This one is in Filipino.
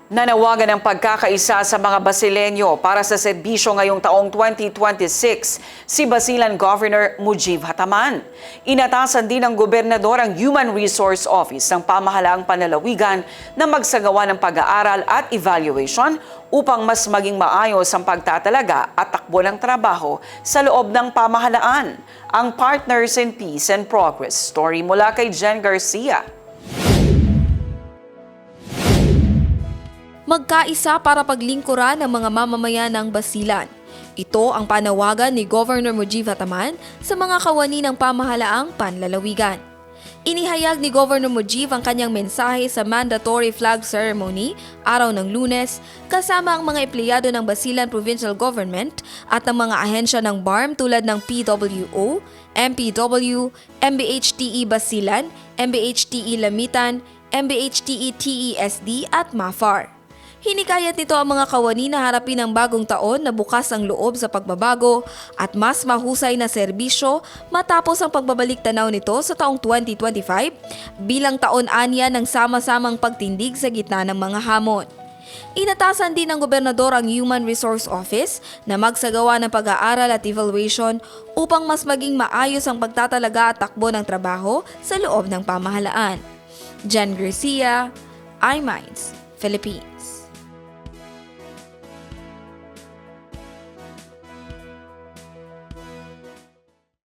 Nanawagan ng pagkakaisa sa mga Basileño para sa serbisyo ngayong taong 2026 si Basilan Governor Mujib Hataman. Inatasan din ng gobernador ang Human Resource Office ng pamahalaang panlalawigan na magsagawa ng pag-aaral at evaluation upang mas maging maayos ang pagtatalaga at takbo ng trabaho sa loob ng pamahalaan. Ang Partners in Peace and Progress story mula kay Jen Garcia. Magkaisa para paglingkuran ng mga mamamayan ng Basilan. Ito ang panawagan ni Governor Mujib Hataman sa mga kawani ng pamahalaang panlalawigan. Inihayag ni Governor Mujib ang kanyang mensahe sa mandatory flag ceremony araw ng Lunes kasama ang mga empleyado ng Basilan Provincial Government at ng mga ahensya ng BARM tulad ng PWO, MPW, MBHTE Basilan, MBHTE Lamitan, MBHTE TESD at MAFAR. Hinikayat nito ang mga kawani na harapin ang bagong taon na bukas ang loob sa pagbabago at mas mahusay na serbisyo matapos ang pagbabalik tanaw nito sa taong 2025 bilang taon anya ng sama-samang pagtindig sa gitna ng mga hamon. Inatasan din ng gobernador ang Human Resource Office na magsagawa ng pag-aaral at evaluation upang mas maging maayos ang pagtatalaga at takbo ng trabaho sa loob ng pamahalaan. Jen Garcia, iMinds, Philippines.